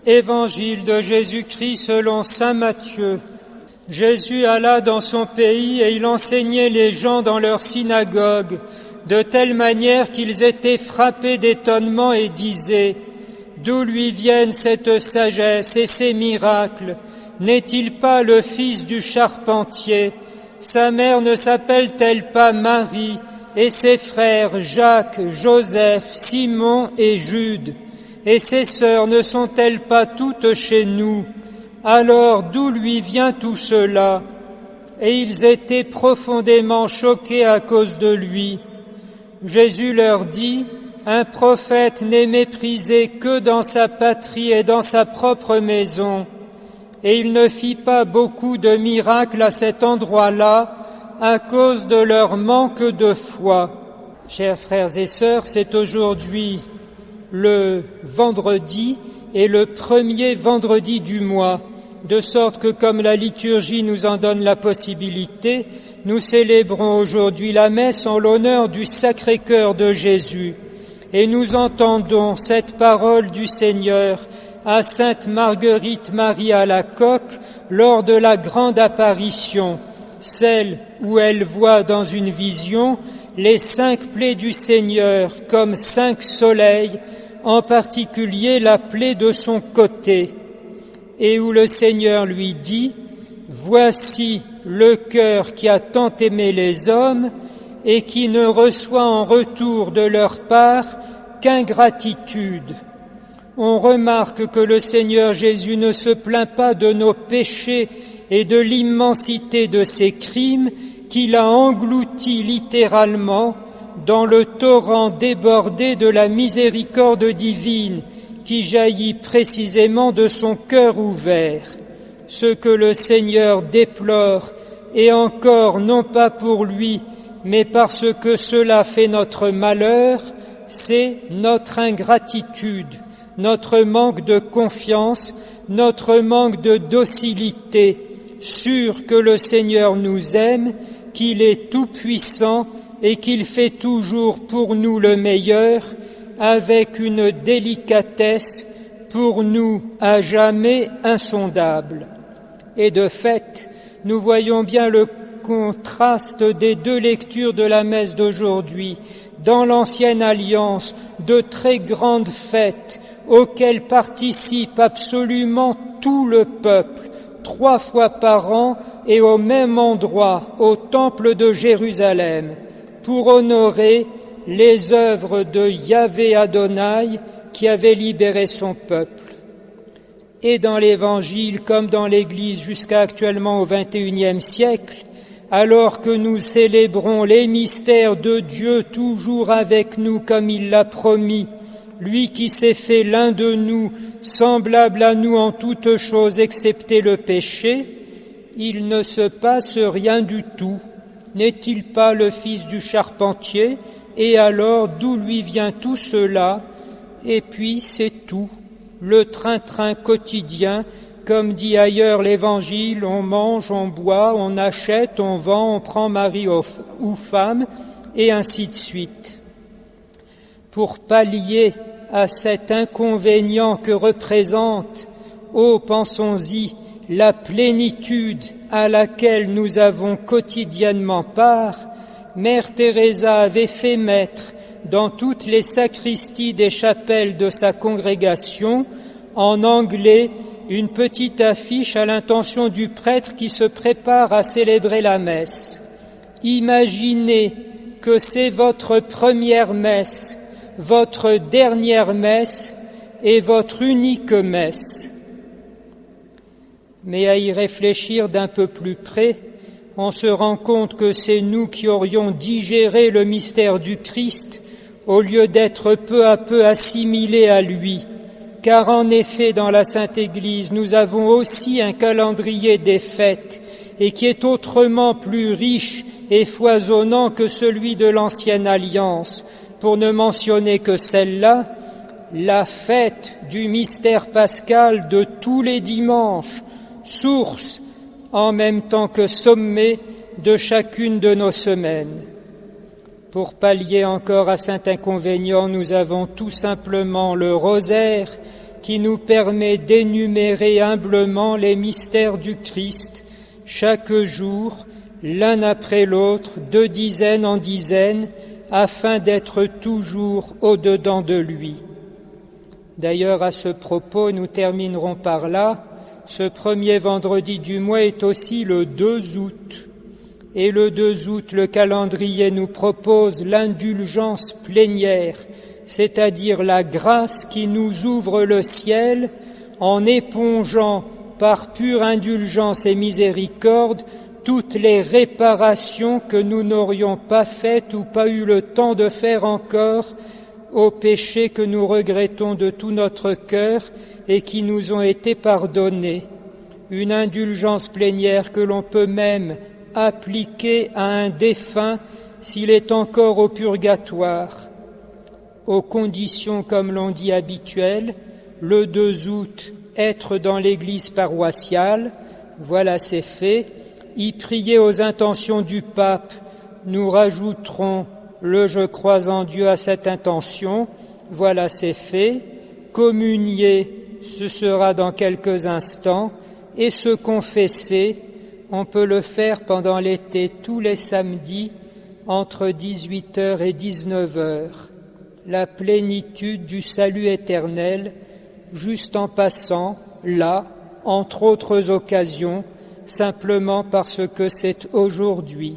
Évangile de Jésus-Christ selon saint Matthieu. Jésus alla dans son pays et il enseignait les gens dans leur synagogue, de telle manière qu'ils étaient frappés d'étonnement et disaient : d'où lui viennent cette sagesse et ces miracles? N'est-il pas le fils du charpentier? Sa mère ne s'appelle-t-elle pas Marie, et ses frères Jacques, Joseph, Simon et Jude? Et ses sœurs ne sont-elles pas toutes chez nous? Alors d'où lui vient tout cela? Et ils étaient profondément choqués à cause de lui. Jésus leur dit : un prophète n'est méprisé que dans sa patrie et dans sa propre maison. Et il ne fit pas beaucoup de miracles à cet endroit-là à cause de leur manque de foi. Chers frères et sœurs, c'est aujourd'hui le vendredi et le premier vendredi du mois, de sorte que comme la liturgie nous en donne la possibilité, nous célébrons aujourd'hui la messe en l'honneur du Sacré-Cœur de Jésus. Et nous entendons cette parole du Seigneur à sainte Marguerite Marie Alacoque lors de la grande apparition, celle où elle voit dans une vision les 5 plaies du Seigneur comme 5 soleils, en particulier la plaie de son côté, et où le Seigneur lui dit : voici le cœur qui a tant aimé les hommes et qui ne reçoit en retour de leur part qu'ingratitude. On remarque que le Seigneur Jésus ne se plaint pas de nos péchés et de l'immensité de ses crimes qu'il a engloutis littéralement dans le torrent débordé de la miséricorde divine qui jaillit précisément de son cœur ouvert. Ce que le Seigneur déplore, et encore non pas pour lui, mais parce que cela fait notre malheur, c'est notre ingratitude, notre manque de confiance, notre manque de docilité, sûr que le Seigneur nous aime, qu'il est tout-puissant et qu'il fait toujours pour nous le meilleur, avec une délicatesse pour nous à jamais insondable. Et de fait, nous voyons bien le contraste des 2 lectures de la messe d'aujourd'hui. Dans l'Ancienne Alliance, de très grandes fêtes auxquelles participe absolument tout le peuple, 3 fois par an et au même endroit, au Temple de Jérusalem, pour honorer les œuvres de Yahvé Adonai qui avait libéré son peuple. Et dans l'Évangile, comme dans l'Église jusqu'à actuellement au XXIe siècle, alors que nous célébrons les mystères de Dieu toujours avec nous comme il l'a promis, lui qui s'est fait l'un de nous, semblable à nous en toutes choses excepté le péché, il ne se passe rien du tout. N'est-il pas le fils du charpentier? Et alors, d'où lui vient tout cela? Et puis, c'est tout. Le train-train quotidien, comme dit ailleurs l'Évangile, on mange, on boit, on achète, on vend, on prend mari ou femme, et ainsi de suite. Pour pallier à cet inconvénient que représente, pensons-y, la plénitude à laquelle nous avons quotidiennement part, Mère Teresa avait fait mettre dans toutes les sacristies des chapelles de sa congrégation, en anglais, une petite affiche à l'intention du prêtre qui se prépare à célébrer la messe. Imaginez que c'est votre première messe, votre dernière messe et votre unique messe. Mais à y réfléchir d'un peu plus près, on se rend compte que c'est nous qui aurions digéré le mystère du Christ au lieu d'être peu à peu assimilés à lui. Car en effet, dans la Sainte Église, nous avons aussi un calendrier des fêtes et qui est autrement plus riche et foisonnant que celui de l'Ancienne Alliance. Pour ne mentionner que celle-là, la fête du mystère pascal de tous les dimanches, source en même temps que sommet de chacune de nos semaines. Pour pallier encore à cet inconvénient, nous avons tout simplement le rosaire qui nous permet d'énumérer humblement les mystères du Christ chaque jour, l'un après l'autre, de dizaine en dizaine, afin d'être toujours au-dedans de lui. D'ailleurs, à ce propos, nous terminerons par là. Ce premier vendredi du mois est aussi le 2 août. Et le 2 août, le calendrier nous propose l'indulgence plénière, c'est-à-dire la grâce qui nous ouvre le ciel en épongeant par pure indulgence et miséricorde toutes les réparations que nous n'aurions pas faites ou pas eu le temps de faire encore aux péchés que nous regrettons de tout notre cœur et qui nous ont été pardonnés. Une indulgence plénière que l'on peut même appliquer à un défunt s'il est encore au purgatoire, aux conditions, comme l'on dit, habituelles. Le 2 août, être dans l'église paroissiale, voilà, c'est fait. Y prier aux intentions du pape, nous rajouterons le « je crois en Dieu » à cette intention, voilà, c'est fait. Communier, ce sera dans quelques instants, et se confesser, on peut le faire pendant l'été tous les samedis entre 18h et 19h. La plénitude du salut éternel, juste en passant, là, entre autres occasions, simplement parce que c'est aujourd'hui.